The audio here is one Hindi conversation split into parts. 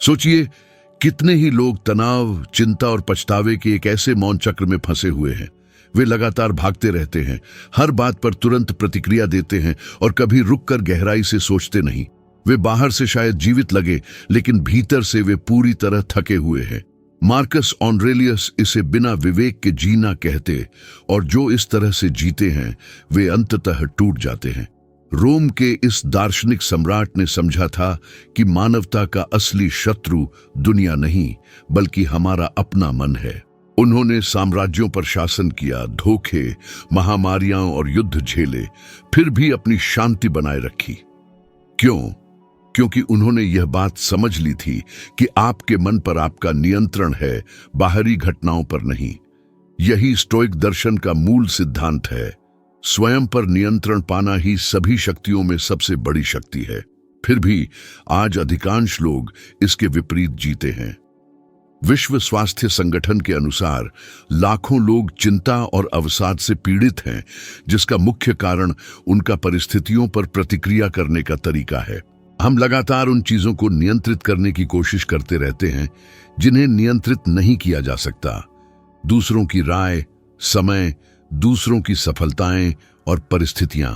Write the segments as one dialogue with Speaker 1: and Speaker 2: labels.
Speaker 1: सोचिए, कितने ही लोग तनाव, चिंता और पछतावे के एक ऐसे मौन चक्र में फंसे हुए हैं। वे लगातार भागते रहते हैं, हर बात पर तुरंत प्रतिक्रिया देते हैं और कभी रुककर गहराई से सोचते नहीं। वे बाहर से शायद जीवित लगे, लेकिन भीतर से वे पूरी तरह थके हुए हैं। मार्कस ऑरेलियस इसे बिना विवेक के जीना कहते, और जो इस तरह से जीते हैं वे अंततः टूट जाते हैं। रोम के इस दार्शनिक सम्राट ने समझा था कि मानवता का असली शत्रु दुनिया नहीं, बल्कि हमारा अपना मन है। उन्होंने साम्राज्यों पर शासन किया, धोखे, महामारियां और युद्ध झेले, फिर भी अपनी शांति बनाए रखी। क्यों? क्योंकि उन्होंने यह बात समझ ली थी कि आपके मन पर आपका नियंत्रण है, बाहरी घटनाओं पर नहीं। यही स्टोइक दर्शन का मूल सिद्धांत है। स्वयं पर नियंत्रण पाना ही सभी शक्तियों में सबसे बड़ी शक्ति है। फिर भी आज अधिकांश लोग इसके विपरीत जीते हैं। विश्व स्वास्थ्य संगठन के अनुसार लाखों लोग चिंता और अवसाद से पीड़ित हैं, जिसका मुख्य कारण उनका परिस्थितियों पर प्रतिक्रिया करने का तरीका है। हम लगातार उन चीजों को नियंत्रित करने की कोशिश करते रहते हैं जिन्हें नियंत्रित नहीं किया जा सकता। दूसरों की राय, समय, दूसरों की सफलताएं और परिस्थितियां।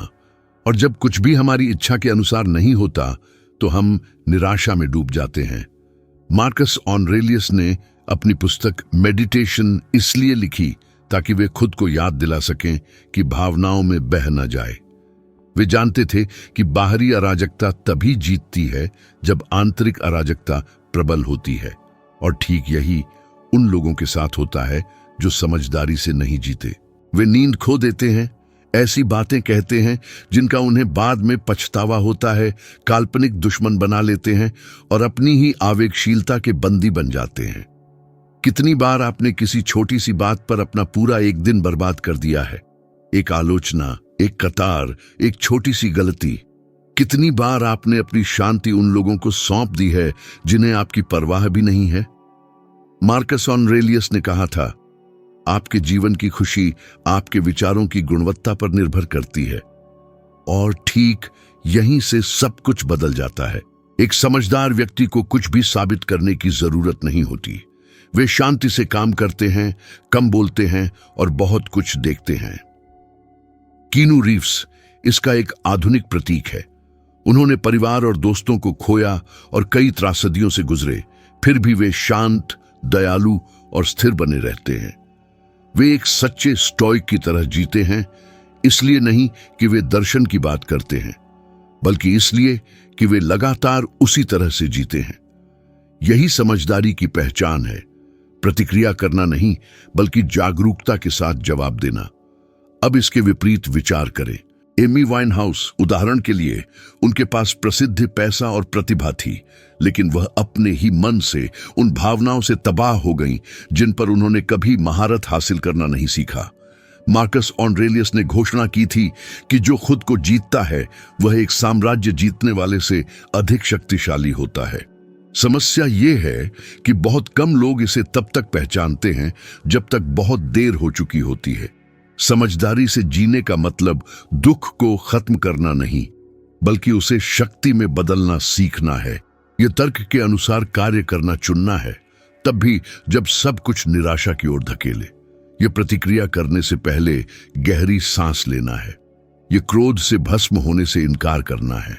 Speaker 1: और जब कुछ भी हमारी इच्छा के अनुसार नहीं होता तो हम निराशा में डूब जाते हैं। मार्कस ऑरेलियस ने अपनी पुस्तक मेडिटेशन इसलिए लिखी ताकि वे खुद को याद दिला सकें कि भावनाओं में बह न जाए। वे जानते थे कि बाहरी अराजकता तभी जीतती है जब आंतरिक अराजकता प्रबल होती है, और ठीक यही उन लोगों के साथ होता है जो समझदारी से नहीं जीते। वे नींद खो देते हैं, ऐसी बातें कहते हैं जिनका उन्हें बाद में पछतावा होता है, काल्पनिक दुश्मन बना लेते हैं और अपनी ही आवेगशीलता के बंदी बन जाते हैं। कितनी बार आपने किसी छोटी सी बात पर अपना पूरा एक दिन बर्बाद कर दिया है? एक आलोचना, एक कतार, एक छोटी सी गलती। कितनी बार आपने अपनी शांति उन लोगों को सौंप दी है जिन्हें आपकी परवाह भी नहीं है? मार्कस ऑरेलियस ने कहा था, आपके जीवन की खुशी आपके विचारों की गुणवत्ता पर निर्भर करती है। और ठीक यहीं से सब कुछ बदल जाता है। एक समझदार व्यक्ति को कुछ भी साबित करने की जरूरत नहीं होती। वे शांति से काम करते हैं, कम बोलते हैं और बहुत कुछ देखते हैं। कीनू रीव्स इसका एक आधुनिक प्रतीक है। उन्होंने परिवार और दोस्तों को खोया और कई त्रासदियों से गुजरे, फिर भी वे शांत, दयालु और स्थिर बने रहते हैं। वे एक सच्चे स्टोइक की तरह जीते हैं, इसलिए नहीं कि वे दर्शन की बात करते हैं, बल्कि इसलिए कि वे लगातार उसी तरह से जीते हैं। यही समझदारी की पहचान है, प्रतिक्रिया करना नहीं, बल्कि जागरूकता के साथ जवाब देना। अब इसके विपरीत विचार करें। एमी वाइनहाउस उदाहरण के लिए, उनके पास प्रसिद्ध पैसा और प्रतिभा थी, लेकिन वह अपने ही मन से उन भावनाओं से तबाह हो गईं जिन पर उन्होंने कभी महारत हासिल करना नहीं सीखा। मार्कस ऑरेलियस ने घोषणा की थी कि जो खुद को जीतता है वह एक साम्राज्य जीतने वाले से अधिक शक्तिशाली होता है। समस्या ये है कि बहुत कम लोग इसे तब तक पहचानते हैं जब तक बहुत देर हो चुकी होती है। समझदारी से जीने का मतलब दुख को खत्म करना नहीं, बल्कि उसे शक्ति में बदलना सीखना है। यह तर्क के अनुसार कार्य करना चुनना है, तब भी जब सब कुछ निराशा की ओर धकेले। यह प्रतिक्रिया करने से पहले गहरी सांस लेना है। यह क्रोध से भस्म होने से इनकार करना है।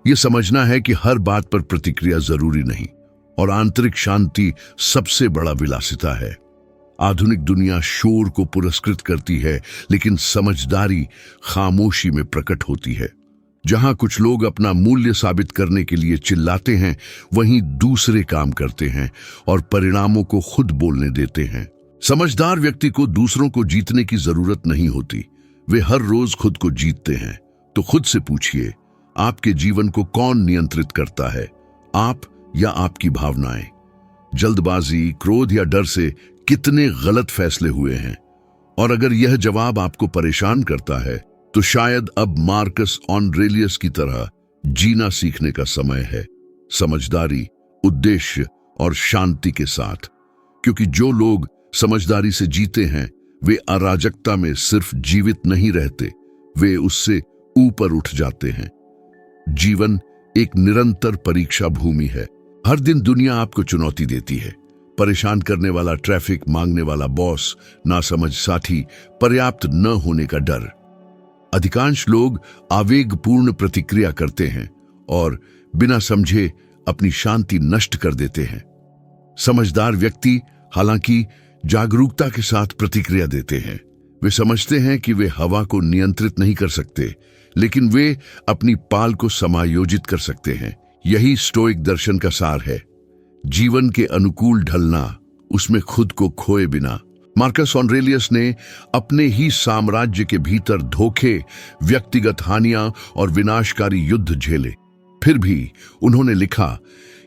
Speaker 1: यह समझना है कि हर बात पर प्रतिक्रिया जरूरी नहीं, और आंतरिक शांति सबसे बड़ा विलासिता है। आधुनिक दुनिया शोर को पुरस्कृत करती है, लेकिन समझदारी खामोशी में प्रकट होती है। जहां कुछ लोग अपना मूल्य साबित करने के लिए चिल्लाते हैं, वहीं दूसरे काम करते हैं और परिणामों को खुद बोलने देते हैं। समझदार व्यक्ति को दूसरों को जीतने की जरूरत नहीं होती, वे हर रोज खुद को जीतते हैं। तो खुद से पूछिए, आपके जीवन को कौन नियंत्रित करता है, आप या आपकी भावनाएं? जल्दबाजी, क्रोध या डर से कितने गलत फैसले हुए हैं? और अगर यह जवाब आपको परेशान करता है, तो शायद अब मार्कस ऑरेलियस की तरह जीना सीखने का समय है, समझदारी, उद्देश्य और शांति के साथ। क्योंकि जो लोग समझदारी से जीते हैं, वे अराजकता में सिर्फ जीवित नहीं रहते, वे उससे ऊपर उठ जाते हैं। जीवन एक निरंतर परीक्षा भूमि है, हर दिन दुनिया आपको चुनौती देती है। परेशान करने वाला ट्रैफिक, मांगने वाला बॉस, नासमझ साथी, पर्याप्त न होने का डर। अधिकांश लोग आवेगपूर्ण प्रतिक्रिया करते हैं और बिना समझे अपनी शांति नष्ट कर देते हैं। समझदार व्यक्ति हालांकि जागरूकता के साथ प्रतिक्रिया देते हैं। वे समझते हैं कि वे हवा को नियंत्रित नहीं कर सकते, लेकिन वे अपनी पाल को समायोजित कर सकते हैं। यही स्टोइक दर्शन का सार है, जीवन के अनुकूल ढलना, उसमें खुद को खोए बिना। मार्कस ऑरेलियस ने अपने ही साम्राज्य के भीतर धोखे, व्यक्तिगत हानियां और विनाशकारी युद्ध झेले। फिर भी उन्होंने लिखा,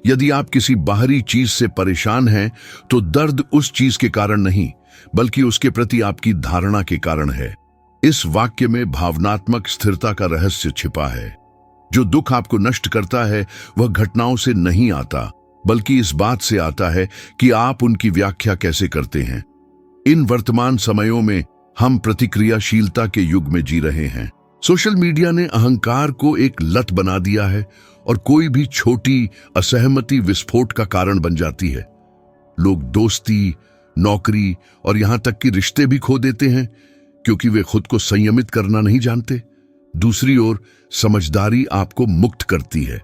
Speaker 1: यदि आप किसी बाहरी चीज से परेशान हैं तो दर्द उस चीज के कारण नहीं, बल्कि उसके प्रति आपकी धारणा के कारण है। इस वाक्य में भावनात्मक स्थिरता का रहस्य छिपा है। जो दुख आपको नष्ट करता है वह घटनाओं से नहीं आता, बल्कि इस बात से आता है कि आप उनकी व्याख्या कैसे करते हैं। इन वर्तमान समयों में हम प्रतिक्रियाशीलता के युग में जी रहे हैं। सोशल मीडिया ने अहंकार को एक लत बना दिया है और कोई भी छोटी असहमति विस्फोट का कारण बन जाती है। लोग दोस्ती, नौकरी और यहां तक कि रिश्ते भी खो देते हैं क्योंकि वे खुद को संयमित करना नहीं जानते। दूसरी ओर समझदारी आपको मुक्त करती है।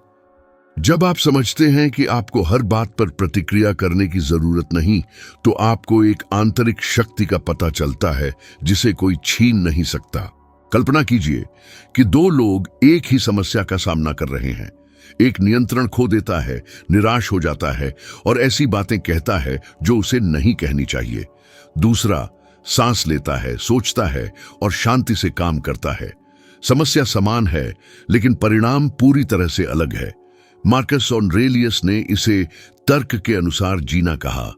Speaker 1: जब आप समझते हैं कि आपको हर बात पर प्रतिक्रिया करने की जरूरत नहीं, तो आपको एक आंतरिक शक्ति का पता चलता है जिसे कोई छीन नहीं सकता। कल्पना कीजिए कि दो लोग एक ही समस्या का सामना कर रहे हैं। एक नियंत्रण खो देता है, निराश हो जाता है और ऐसी बातें कहता है जो उसे नहीं कहनी चाहिए। दूसरा सांस लेता है, सोचता है और शांति से काम करता है। समस्या समान है, लेकिन परिणाम पूरी तरह से अलग है। मार्कस ऑरेलियस ने इसे तर्क के अनुसार जीना कहा।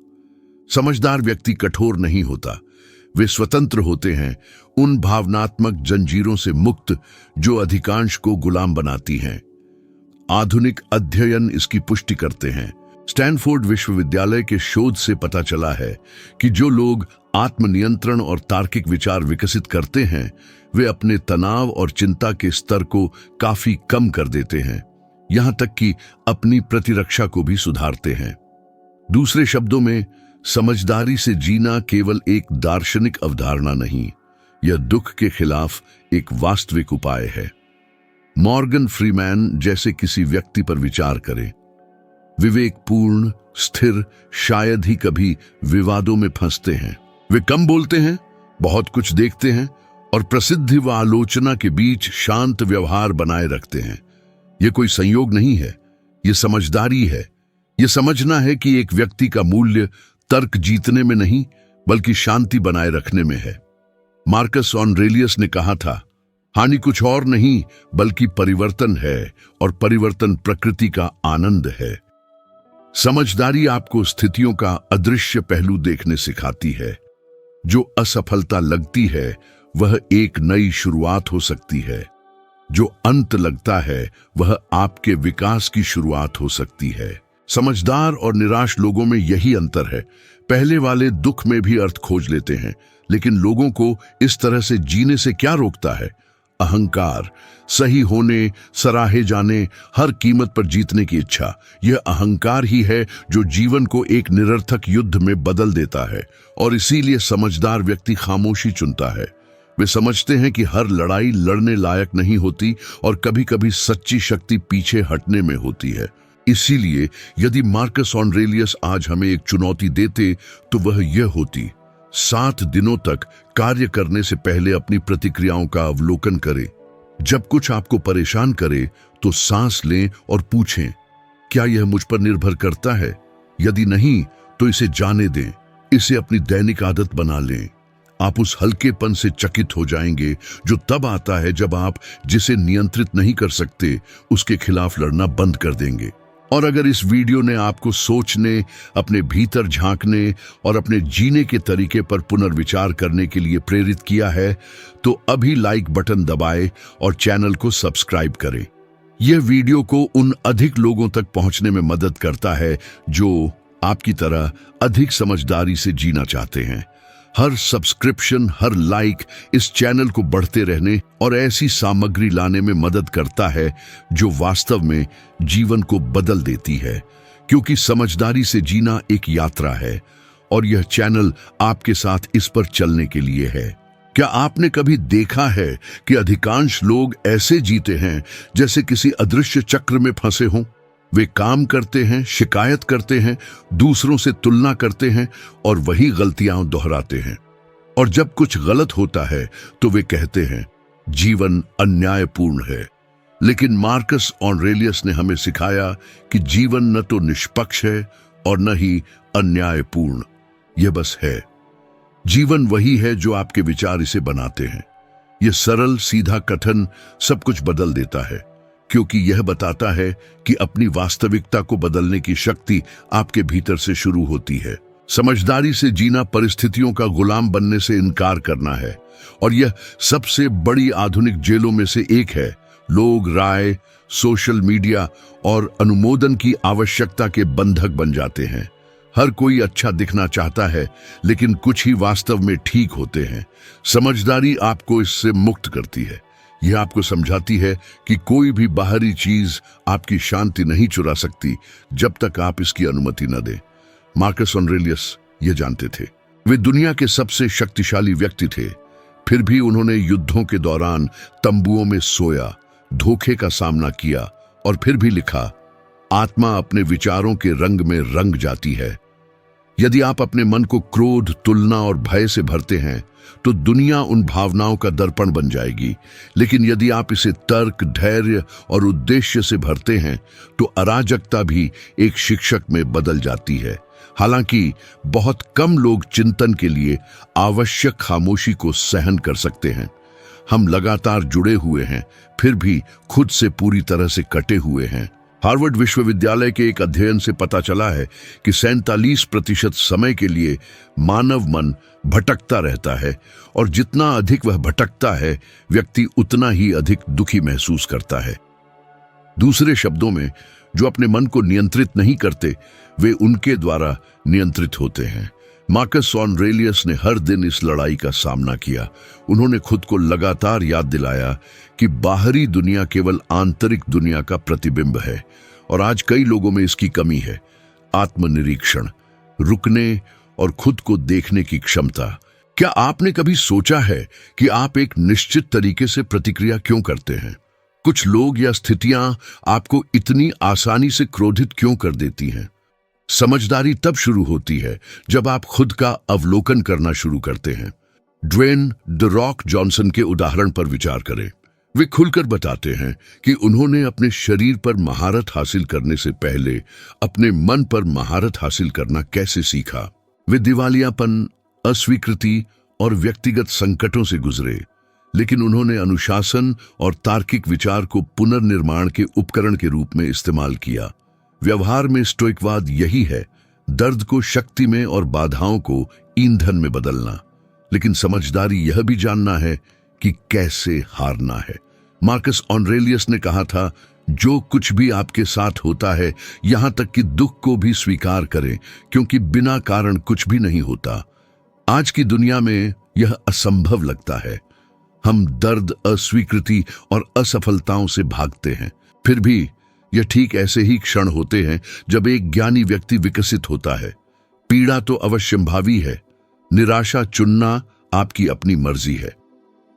Speaker 1: समझदार व्यक्ति कठोर नहीं होता, वे स्वतंत्र होते हैं, उन भावनात्मक जंजीरों से मुक्त जो अधिकांश को गुलाम बनाती हैं। आधुनिक अध्ययन इसकी पुष्टि करते हैं। स्टैनफोर्ड विश्वविद्यालय के शोध से पता चला है कि जो लोग आत्मनियंत्रण और तार्किक विचार विकसित करते हैं, वे अपने तनाव और चिंता के स्तर को काफी कम कर देते हैं, यहां तक कि अपनी प्रतिरक्षा को भी सुधारते हैं। दूसरे शब्दों में, समझदारी से जीना केवल एक दार्शनिक अवधारणा नहीं, यह दुख के खिलाफ एक वास्तविक उपाय है। मॉर्गन फ्रीमैन जैसे किसी व्यक्ति पर विचार करें। विवेकपूर्ण, स्थिर, शायद ही कभी विवादों में फंसते हैं। वे कम बोलते हैं, बहुत कुछ देखते हैं और प्रसिद्धि व आलोचना के बीच शांत व्यवहार बनाए रखते हैं। यह कोई संयोग नहीं है, यह समझदारी है। यह समझना है कि एक व्यक्ति का मूल्य तर्क जीतने में नहीं, बल्कि शांति बनाए रखने में है। मार्कस ऑरेलियस ने कहा था, हानि कुछ और नहीं बल्कि परिवर्तन है, और परिवर्तन प्रकृति का आनंद है। समझदारी आपको स्थितियों का अदृश्य पहलू देखने सिखाती है। जो असफलता लगती है वह एक नई शुरुआत हो सकती है। जो अंत लगता है वह आपके विकास की शुरुआत हो सकती है। समझदार और निराश लोगों में यही अंतर है। पहले वाले दुख में भी अर्थ खोज लेते हैं, लेकिन लोगों को इस तरह से जीने से क्या रोकता है? अहंकार, सही होने, सराहे जाने, हर कीमत पर जीतने की इच्छा। यह अहंकार ही है जो जीवन को एक निरर्थक युद्ध में बदल देता है, और इसीलिए समझदार व्यक्ति खामोशी चुनता है। वे समझते हैं कि हर लड़ाई लड़ने लायक नहीं होती और कभी-कभी सच्ची शक्ति पीछे हटने में होती है। इसीलिए यदि मार्कस ऑरेलियस आज हमें एक चुनौती देते तो वह यह होती, 7 दिनों तक कार्य करने से पहले अपनी प्रतिक्रियाओं का अवलोकन करें। जब कुछ आपको परेशान करे तो सांस लें और पूछें, क्या यह मुझ पर निर्भर करता है? यदि नहीं तो इसे जाने दें, इसे अपनी दैनिक आदत बना लें। आप उस हल्केपन से चकित हो जाएंगे जो तब आता है जब आप जिसे नियंत्रित नहीं कर सकते उसके खिलाफ लड़ना बंद कर देंगे। और अगर इस वीडियो ने आपको सोचने, अपने भीतर झांकने और अपने जीने के तरीके पर पुनर्विचार करने के लिए प्रेरित किया है, तो अभी लाइक बटन दबाएं और चैनल को सब्सक्राइब करें। यह वीडियो को उन अधिक लोगों तक पहुंचने में मदद करता है जो आपकी तरह अधिक समझदारी से जीना चाहते हैं। हर सब्सक्रिप्शन, हर लाइक इस चैनल को बढ़ते रहने और ऐसी सामग्री लाने में मदद करता है जो वास्तव में जीवन को बदल देती है। क्योंकि समझदारी से जीना एक यात्रा है और यह चैनल आपके साथ इस पर चलने के लिए है। क्या आपने कभी देखा है कि अधिकांश लोग ऐसे जीते हैं जैसे किसी अदृश्य चक्र में फंसे हों? वे काम करते हैं, शिकायत करते हैं, दूसरों से तुलना करते हैं और वही गलतियां दोहराते हैं। और जब कुछ गलत होता है तो वे कहते हैं जीवन अन्यायपूर्ण है। लेकिन मार्कस ऑरेलियस ने हमें सिखाया कि जीवन न तो निष्पक्ष है और न ही अन्यायपूर्ण, यह बस है। जीवन वही है जो आपके विचार इसे बनाते हैं। यह सरल सीधा कथन सब कुछ बदल देता है, क्योंकि यह बताता है कि अपनी वास्तविकता को बदलने की शक्ति आपके भीतर से शुरू होती है। समझदारी से जीना परिस्थितियों का गुलाम बनने से इनकार करना है, और यह सबसे बड़ी आधुनिक जेलों में से एक है। लोग राय, सोशल मीडिया और अनुमोदन की आवश्यकता के बंधक बन जाते हैं। हर कोई अच्छा दिखना चाहता है, लेकिन कुछ ही वास्तव में ठीक होते हैं। समझदारी आपको इससे मुक्त करती है। यह आपको समझाती है कि कोई भी बाहरी चीज आपकी शांति नहीं चुरा सकती जब तक आप इसकी अनुमति न दें। मार्कस ऑरेलियस ये जानते थे। वे दुनिया के सबसे शक्तिशाली व्यक्ति थे, फिर भी उन्होंने युद्धों के दौरान तंबुओं में सोया, धोखे का सामना किया और फिर भी लिखा, आत्मा अपने विचारों के रंग में रंग जाती है। यदि आप अपने मन को क्रोध, तुलना और भय से भरते हैं तो दुनिया उन भावनाओं का दर्पण बन जाएगी। लेकिन यदि आप इसे तर्क, धैर्य और उद्देश्य से भरते हैं तो अराजकता भी एक शिक्षक में बदल जाती है। हालांकि बहुत कम लोग चिंतन के लिए आवश्यक खामोशी को सहन कर सकते हैं। हम लगातार जुड़े हुए हैं, फिर भी खुद से पूरी तरह से कटे हुए हैं। हार्वर्ड विश्वविद्यालय के एक अध्ययन से पता चला है कि 47% समय के लिए मानव मन भटकता रहता है, और जितना अधिक वह भटकता है, व्यक्ति उतना ही अधिक दुखी महसूस करता है। दूसरे शब्दों में, जो अपने मन को नियंत्रित नहीं करते, वे उनके द्वारा नियंत्रित होते हैं। मार्कस ऑरेलियस ने हर दिन इस लड़ाई का सामना किया। उन्होंने खुद को लगातार याद दिलाया कि बाहरी दुनिया केवल आंतरिक दुनिया का प्रतिबिंब है, और आज कई लोगों में इसकी कमी है। आत्मनिरीक्षण, रुकने और खुद को देखने की क्षमता। क्या आपने कभी सोचा है कि आप एक निश्चित तरीके से प्रतिक्रिया क्यों करते हैं? कुछ लोग या स्थितियां आपको इतनी आसानी से क्रोधित क्यों कर देती हैं? समझदारी तब शुरू होती है जब आप खुद का अवलोकन करना शुरू करते हैं। ड्वेन द रॉक जॉनसन के उदाहरण पर विचार करें। वे खुलकर बताते हैं कि उन्होंने अपने शरीर पर महारत हासिल करने से पहले अपने मन पर महारत हासिल करना कैसे सीखा। वे दिवालियापन, अस्वीकृति और व्यक्तिगत संकटों से गुजरे, लेकिन उन्होंने अनुशासन और तार्किक विचार को पुनर्निर्माण के उपकरण के रूप में इस्तेमाल किया। व्यवहार में स्टोइकवाद यही है, दर्द को शक्ति में और बाधाओं को ईंधन में बदलना। लेकिन समझदारी यह भी जानना है कि कैसे हारना है। मार्कस ऑरेलियस ने कहा था, जो कुछ भी आपके साथ होता है, यहां तक कि दुख को भी स्वीकार करें, क्योंकि बिना कारण कुछ भी नहीं होता। आज की दुनिया में यह असंभव लगता है। हम दर्द, अस्वीकृति और असफलताओं से भागते हैं। फिर भी यह ठीक ऐसे ही क्षण होते हैं जब एक ज्ञानी व्यक्ति विकसित होता है। पीड़ा तो अवश्यंभावी है, निराशा चुनना आपकी अपनी मर्जी है,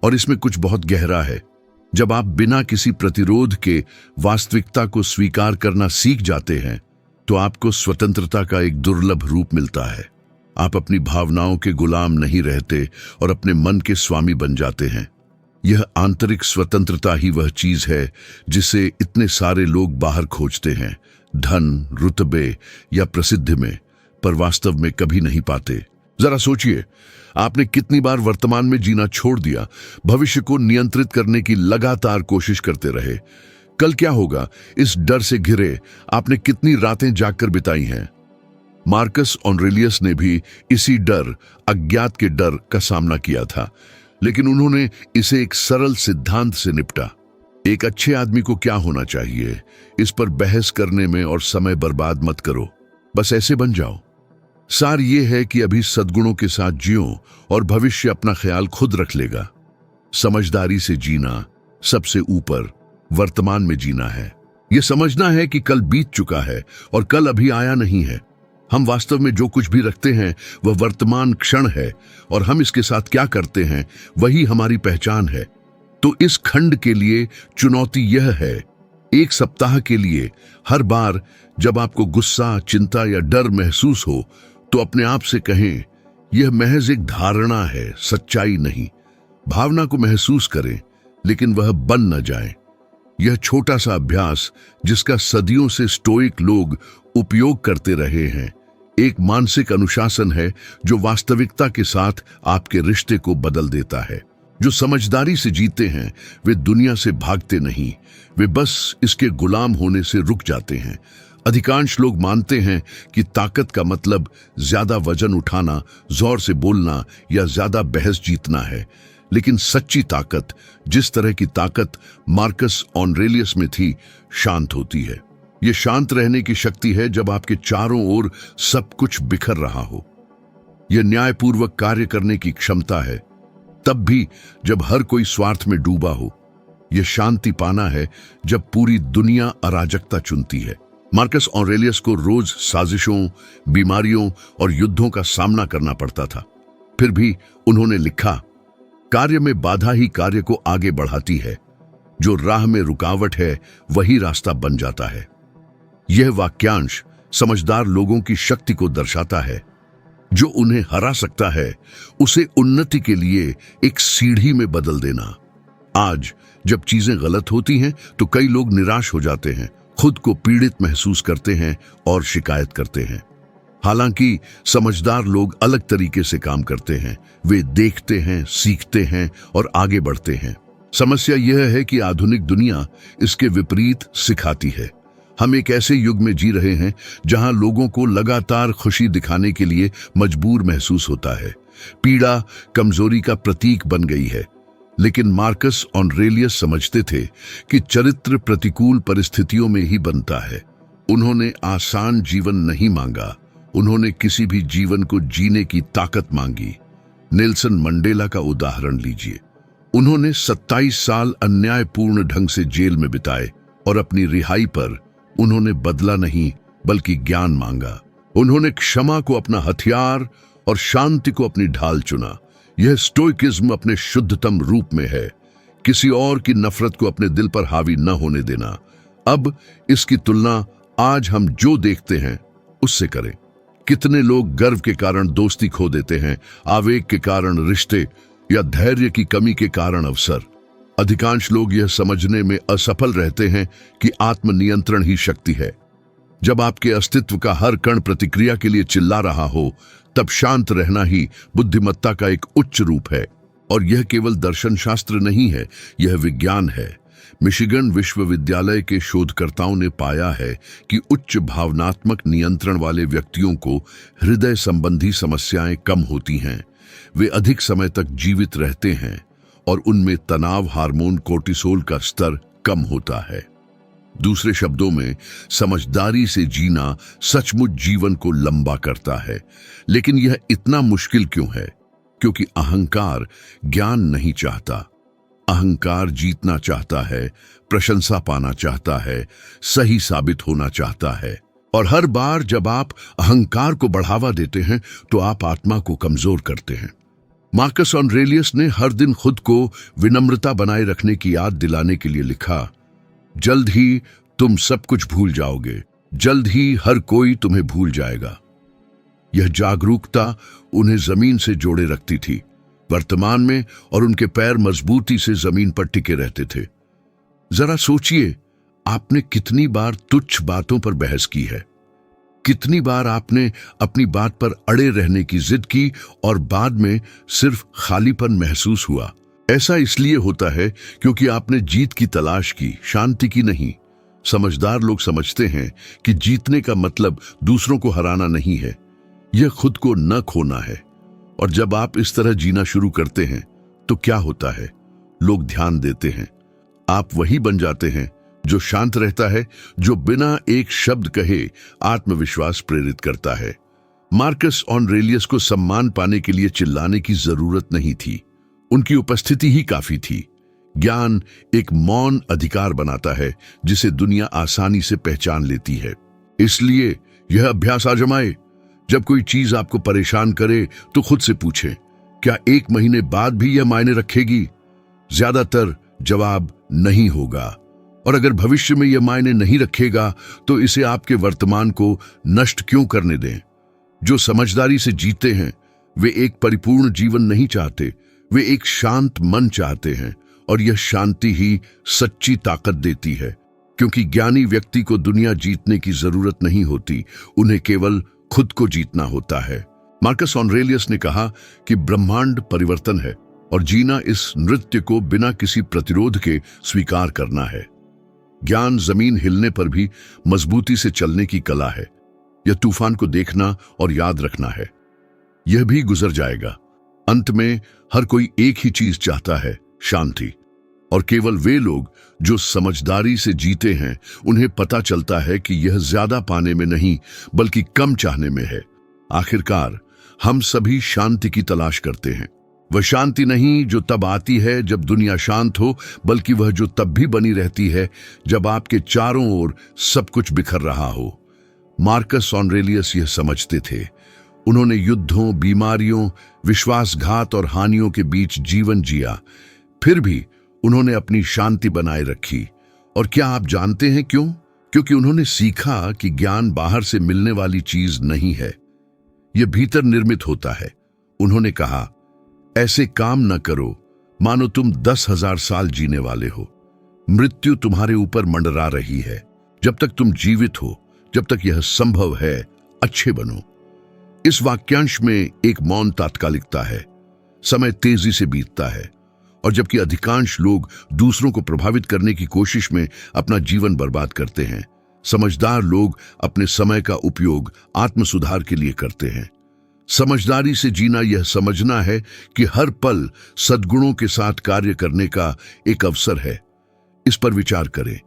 Speaker 1: और इसमें कुछ बहुत गहरा है। जब आप बिना किसी प्रतिरोध के वास्तविकता को स्वीकार करना सीख जाते हैं तो आपको स्वतंत्रता का एक दुर्लभ रूप मिलता है। आप अपनी भावनाओं के गुलाम नहीं रहते और अपने मन के स्वामी बन जाते हैं। यह आंतरिक स्वतंत्रता ही वह चीज है जिसे इतने सारे लोग बाहर खोजते हैं, धन, रुतबे या प्रसिद्धि में, पर वास्तव में कभी नहीं पाते। जरा सोचिए, आपने कितनी बार वर्तमान में जीना छोड़ दिया, भविष्य को नियंत्रित करने की लगातार कोशिश करते रहे। कल क्या होगा इस डर से घिरे आपने कितनी रातें जागकर बिताई हैं। मार्कस ऑरेलियस ने भी इसी डर, अज्ञात के डर का सामना किया था, लेकिन उन्होंने इसे एक सरल सिद्धांत से निपटा। एक अच्छे आदमी को क्या होना चाहिए, इस पर बहस करने में और समय बर्बाद मत करो, बस ऐसे बन जाओ। सार ये है कि अभी सद्गुणों के साथ जियो और भविष्य अपना ख्याल खुद रख लेगा। समझदारी से जीना सबसे ऊपर वर्तमान में जीना है। ये समझना है कि कल बीत चुका है और कल अभी आया नहीं है। हम वास्तव में जो कुछ भी रखते हैं वह वर्तमान क्षण है, और हम इसके साथ क्या करते हैं वही हमारी पहचान है। तो इस खंड के लिए चुनौती यह है, एक सप्ताह के लिए हर बार जब आपको गुस्सा, चिंता या डर महसूस हो तो अपने आप से कहें, यह महज एक धारणा है, सच्चाई नहीं। भावना को महसूस करें, लेकिन वह बन न जाए। यह छोटा सा अभ्यास, जिसका सदियों से स्टोइक लोग उपयोग करते रहे हैं, एक मानसिक अनुशासन है जो वास्तविकता के साथ आपके रिश्ते को बदल देता है। जो समझदारी से जीते हैं वे दुनिया से भागते नहीं, वे बस इसके गुलाम होने से रुक जाते हैं। अधिकांश लोग मानते हैं कि ताकत का मतलब ज्यादा वजन उठाना, जोर से बोलना या ज्यादा बहस जीतना है। लेकिन सच्ची ताकत, जिस तरह की ताकत मार्कस ऑरेलियस में थी, शांत होती है। यह शांत रहने की शक्ति है जब आपके चारों ओर सब कुछ बिखर रहा हो। यह न्यायपूर्वक कार्य करने की क्षमता है, तब भी जब हर कोई स्वार्थ में डूबा हो। यह शांति पाना है जब पूरी दुनिया अराजकता चुनती है। मार्कस ऑरेलियस को रोज साजिशों, बीमारियों और युद्धों का सामना करना पड़ता था। फिर भी उन्होंने लिखा, कार्य में बाधा ही कार्य को आगे बढ़ाती है, जो राह में रुकावट है वही रास्ता बन जाता है। यह वाक्यांश समझदार लोगों की शक्ति को दर्शाता है। जो उन्हें हरा सकता है उसे उन्नति के लिए एक सीढ़ी में बदल देना। आज जब चीजें गलत होती हैं तो कई लोग निराश हो जाते हैं, खुद को पीड़ित महसूस करते हैं और शिकायत करते हैं। हालांकि समझदार लोग अलग तरीके से काम करते हैं। वे देखते हैं, सीखते हैं और आगे बढ़ते हैं। समस्या यह है कि आधुनिक दुनिया इसके विपरीत सिखाती है। हम एक ऐसे युग में जी रहे हैं जहां लोगों को लगातार खुशी दिखाने के लिए मजबूर महसूस होता है। पीड़ा कमजोरी का प्रतीक बन गई है। लेकिन मार्कस ऑरेलियस समझते थे कि चरित्र प्रतिकूल परिस्थितियों में ही बनता है। उन्होंने आसान जीवन नहीं मांगा, उन्होंने किसी भी जीवन को जीने की ताकत मांगी। नेल्सन मंडेला का उदाहरण लीजिए। उन्होंने 27 साल अन्यायपूर्ण ढंग से जेल में बिताए और अपनी रिहाई पर उन्होंने बदला नहीं बल्कि ज्ञान मांगा। उन्होंने क्षमा को अपना हथियार और शांति को अपनी ढाल चुना। यह स्टोइकिज्म अपने शुद्धतम रूप में है, किसी और की नफरत को अपने दिल पर हावी न होने देना। अब इसकी तुलना आज हम जो देखते हैं उससे करें। कितने लोग गर्व के कारण दोस्ती खो देते हैं, आवेग के कारण रिश्ते या धैर्य की कमी के कारण अवसर। अधिकांश लोग यह समझने में असफल रहते हैं कि आत्मनियंत्रण ही शक्ति है। जब आपके अस्तित्व का हर कण प्रतिक्रिया के लिए चिल्ला रहा हो, तब शांत रहना ही बुद्धिमत्ता का एक उच्च रूप है। और यह केवल दर्शन शास्त्र नहीं है, यह विज्ञान है। मिशिगन विश्वविद्यालय के शोधकर्ताओं ने पाया है कि उच्च भावनात्मक नियंत्रण वाले व्यक्तियों को हृदय संबंधी समस्याएं कम होती हैं, वे अधिक समय तक जीवित रहते हैं और उनमें तनाव हार्मोन कोर्टिसोल का स्तर कम होता है। दूसरे शब्दों में, समझदारी से जीना सचमुच जीवन को लंबा करता है। लेकिन यह इतना मुश्किल क्यों है? क्योंकि अहंकार ज्ञान नहीं चाहता। अहंकार जीतना चाहता है, प्रशंसा पाना चाहता है, सही साबित होना चाहता है। और हर बार जब आप अहंकार को बढ़ावा देते हैं तो आप आत्मा को कमजोर करते हैं। मार्कस ऑरेलियस ने हर दिन खुद को विनम्रता बनाए रखने की याद दिलाने के लिए लिखा, जल्द ही तुम सब कुछ भूल जाओगे, जल्द ही हर कोई तुम्हें भूल जाएगा। यह जागरूकता उन्हें जमीन से जोड़े रखती थी, वर्तमान में, और उनके पैर मजबूती से जमीन पर टिके रहते थे। जरा सोचिए, आपने कितनी बार तुच्छ बातों पर बहस की है? कितनी बार आपने अपनी बात पर अड़े रहने की जिद की और बाद में सिर्फ खालीपन महसूस हुआ? ऐसा इसलिए होता है क्योंकि आपने जीत की तलाश की, शांति की नहीं। समझदार लोग समझते हैं कि जीतने का मतलब दूसरों को हराना नहीं है, यह खुद को न खोना है। और जब आप इस तरह जीना शुरू करते हैं तो क्या होता है? लोग ध्यान देते हैं। आप वही बन जाते हैं जो शांत रहता है, जो बिना एक शब्द कहे आत्मविश्वास प्रेरित करता है। मार्कस ऑरेलियस को सम्मान पाने के लिए चिल्लाने की जरूरत नहीं थी, उनकी उपस्थिति ही काफी थी। ज्ञान एक मौन अधिकार बनाता है जिसे दुनिया आसानी से पहचान लेती है। इसलिए यह अभ्यास आजमाए। जब कोई चीज आपको परेशान करे तो खुद से पूछें, क्या 1 महीने बाद भी यह मायने रखेगी? ज्यादातर जवाब नहीं होगा। और अगर भविष्य में यह मायने नहीं रखेगा तो इसे आपके वर्तमान को नष्ट क्यों करने दें? जो समझदारी से जीते हैं वे एक परिपूर्ण जीवन नहीं चाहते, वे एक शांत मन चाहते हैं। और यह शांति ही सच्ची ताकत देती है, क्योंकि ज्ञानी व्यक्ति को दुनिया जीतने की जरूरत नहीं होती, उन्हें केवल खुद को जीतना होता है। मार्कस ऑरेलियस ने कहा कि ब्रह्मांड परिवर्तन है और जीना इस नृत्य को बिना किसी प्रतिरोध के स्वीकार करना है। ज्ञान जमीन हिलने पर भी मजबूती से चलने की कला है। यह तूफान को देखना और याद रखना है, यह भी गुजर जाएगा। अंत में हर कोई एक ही चीज चाहता है, शांति। और केवल वे लोग जो समझदारी से जीते हैं उन्हें पता चलता है कि यह ज्यादा पाने में नहीं बल्कि कम चाहने में है। आखिरकार हम सभी शांति की तलाश करते हैं। वह शांति नहीं जो तब आती है जब दुनिया शांत हो, बल्कि वह जो तब भी बनी रहती है जब आपके चारों ओर सब कुछ बिखर रहा हो। मार्कस ऑरेलियस यह समझते थे। उन्होंने युद्धों, बीमारियों, विश्वासघात और हानियों के बीच जीवन जिया, फिर भी उन्होंने अपनी शांति बनाए रखी। और क्या आप जानते हैं क्यों? क्योंकि उन्होंने सीखा कि ज्ञान बाहर से मिलने वाली चीज नहीं है, यह भीतर निर्मित होता है। उन्होंने कहा, ऐसे काम न करो मानो तुम 10,000 साल जीने वाले हो। मृत्यु तुम्हारे ऊपर मंडरा रही है। जब तक तुम जीवित हो, जब तक यह संभव है, अच्छे बनो। इस वाक्यांश में एक मौन तात्कालिकता है। समय तेजी से बीतता है और जबकि अधिकांश लोग दूसरों को प्रभावित करने की कोशिश में अपना जीवन बर्बाद करते हैं, समझदार लोग अपने समय का उपयोग आत्म सुधार के लिए करते हैं। समझदारी से जीना यह समझना है कि हर पल सद्गुणों के साथ कार्य करने का एक अवसर है। इस पर विचार करें,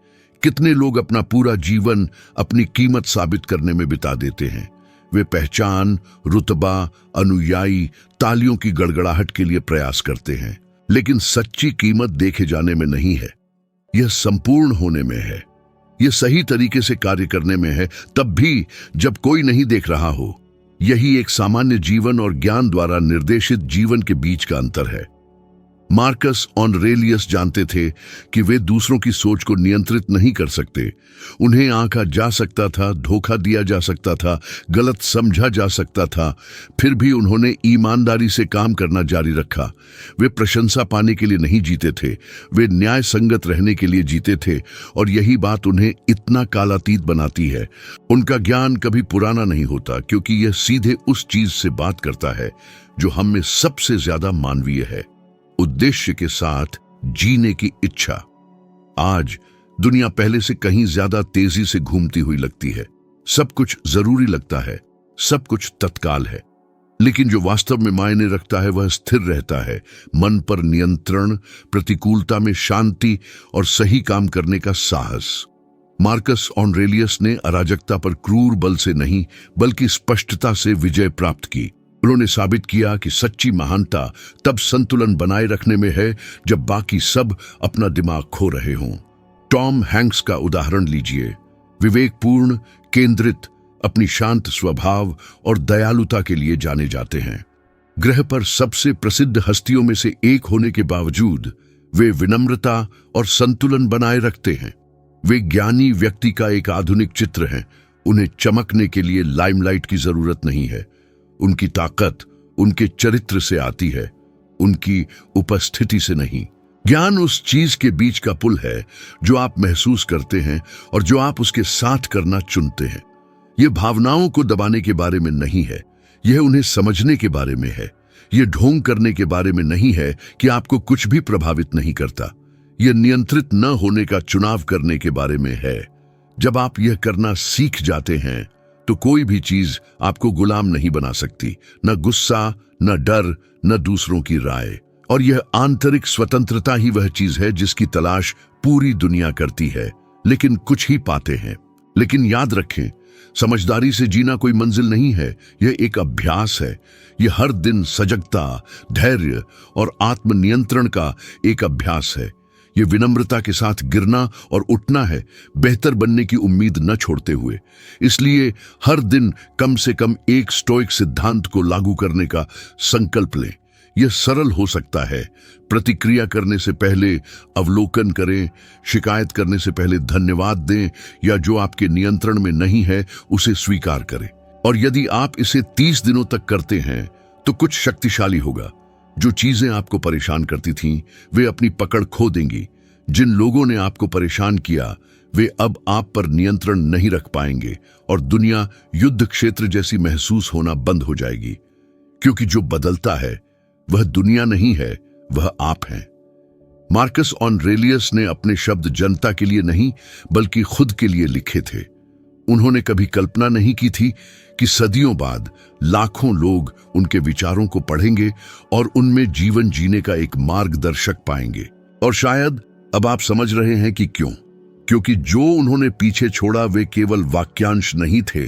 Speaker 1: कितने लोग अपना पूरा जीवन अपनी कीमत साबित करने में बिता देते हैं। वे पहचान, रुतबा, अनुयायी, तालियों की गड़गड़ाहट के लिए प्रयास करते हैं, लेकिन सच्ची कीमत देखे जाने में नहीं है, यह संपूर्ण होने में है। यह सही तरीके से कार्य करने में है, तब भी जब कोई नहीं देख रहा हो। यही एक सामान्य जीवन और ज्ञान द्वारा निर्देशित जीवन के बीच का अंतर है। मार्कस ऑरेलियस जानते थे कि वे दूसरों की सोच को नियंत्रित नहीं कर सकते। उन्हें आंका जा सकता था, धोखा दिया जा सकता था, गलत समझा जा सकता था, फिर भी उन्होंने ईमानदारी से काम करना जारी रखा। वे प्रशंसा पाने के लिए नहीं जीते थे, वे न्याय संगत रहने के लिए जीते थे। और यही बात उन्हें इतना कालातीत बनाती है। उनका ज्ञान कभी पुराना नहीं होता, क्योंकि यह सीधे उस चीज से बात करता है जो हम में सबसे ज्यादा मानवीय है, उद्देश्य के साथ जीने की इच्छा। आज दुनिया पहले से कहीं ज्यादा तेजी से घूमती हुई लगती है। सब कुछ जरूरी लगता है, सब कुछ तत्काल है, लेकिन जो वास्तव में मायने रखता है वह स्थिर रहता है। मन पर नियंत्रण, प्रतिकूलता में शांति और सही काम करने का साहस। मार्कस ऑरेलियस ने अराजकता पर क्रूर बल से नहीं बल्कि स्पष्टता से विजय प्राप्त की। उन्होंने साबित किया कि सच्ची महानता तब संतुलन बनाए रखने में है जब बाकी सब अपना दिमाग खो रहे हों। टॉम हैंक्स का उदाहरण लीजिए। विवेकपूर्ण, केंद्रित, अपनी शांत स्वभाव और दयालुता के लिए जाने जाते हैं। ग्रह पर सबसे प्रसिद्ध हस्तियों में से एक होने के बावजूद वे विनम्रता और संतुलन बनाए रखते हैं। वे ज्ञानी व्यक्ति का एक आधुनिक चित्र हैं। उन्हें चमकने के लिए लाइमलाइट की जरूरत नहीं है। उनकी ताकत उनके चरित्र से आती है, उनकी उपस्थिति से नहीं। ज्ञान उस चीज के बीच का पुल है जो आप महसूस करते हैं और जो आप उसके साथ करना चुनते हैं। यह भावनाओं को दबाने के बारे में नहीं है, यह उन्हें समझने के बारे में है। यह ढोंग करने के बारे में नहीं है कि आपको कुछ भी प्रभावित नहीं करता। यह नियंत्रित न होने का चुनाव करने के बारे में है। जब आप यह करना सीख जाते हैं तो कोई भी चीज आपको गुलाम नहीं बना सकती, न गुस्सा, न डर, न दूसरों की राय। और यह आंतरिक स्वतंत्रता ही वह चीज है जिसकी तलाश पूरी दुनिया करती है, लेकिन कुछ ही पाते हैं। लेकिन याद रखें, समझदारी से जीना कोई मंजिल नहीं है, यह एक अभ्यास है। यह हर दिन सजगता, धैर्य और आत्मनियंत्रण का एक अभ्यास है। ये विनम्रता के साथ गिरना और उठना है, बेहतर बनने की उम्मीद न छोड़ते हुए। इसलिए हर दिन कम से कम एक स्टोइक सिद्धांत को लागू करने का संकल्प लें। यह सरल हो सकता है। प्रतिक्रिया करने से पहले अवलोकन करें, शिकायत करने से पहले धन्यवाद दें, या जो आपके नियंत्रण में नहीं है उसे स्वीकार करें। और यदि आप इसे 30 दिनों तक करते हैं तो कुछ शक्तिशाली होगा। जो चीजें आपको परेशान करती थीं, वे अपनी पकड़ खो देंगी। जिन लोगों ने आपको परेशान किया, वे अब आप पर नियंत्रण नहीं रख पाएंगे और दुनिया युद्ध क्षेत्र जैसी महसूस होना बंद हो जाएगी। क्योंकि जो बदलता है वह दुनिया नहीं है, वह आप हैं। मार्कस ऑरेलियस ने अपने शब्द जनता के लिए नहीं बल्कि खुद के लिए लिखे थे। उन्होंने कभी कल्पना नहीं की थी कि सदियों बाद लाखों लोग उनके विचारों को पढ़ेंगे और उनमें जीवन जीने का एक मार्गदर्शक पाएंगे। और शायद अब आप समझ रहे हैं कि क्यों। क्योंकि जो उन्होंने पीछे छोड़ा वे केवल वाक्यांश नहीं थे,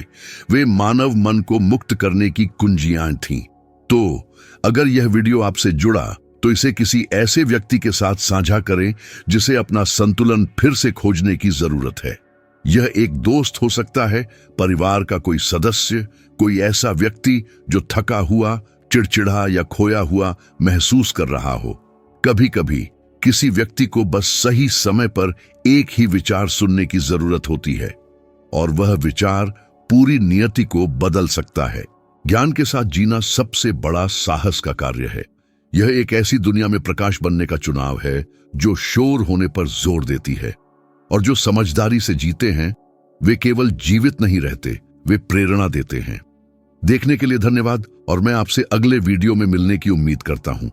Speaker 1: वे मानव मन को मुक्त करने की कुंजियां थीं। तो अगर यह वीडियो आपसे जुड़ा तो इसे किसी ऐसे व्यक्ति के साथ साझा करें जिसे अपना संतुलन फिर से खोजने की जरूरत है। यह एक दोस्त हो सकता है, परिवार का कोई सदस्य, कोई ऐसा व्यक्ति जो थका हुआ, चिड़चिड़ा या खोया हुआ महसूस कर रहा हो। कभी कभी किसी व्यक्ति को बस सही समय पर एक ही विचार सुनने की जरूरत होती है और वह विचार पूरी नियति को बदल सकता है। ज्ञान के साथ जीना सबसे बड़ा साहस का कार्य है। यह एक ऐसी दुनिया में प्रकाश बनने का चुनाव है जो शोर होने पर जोर देती है। और जो समझदारी से जीते हैं वे केवल जीवित नहीं रहते, वे प्रेरणा देते हैं। देखने के लिए धन्यवाद और मैं आपसे अगले वीडियो में मिलने की उम्मीद करता हूं।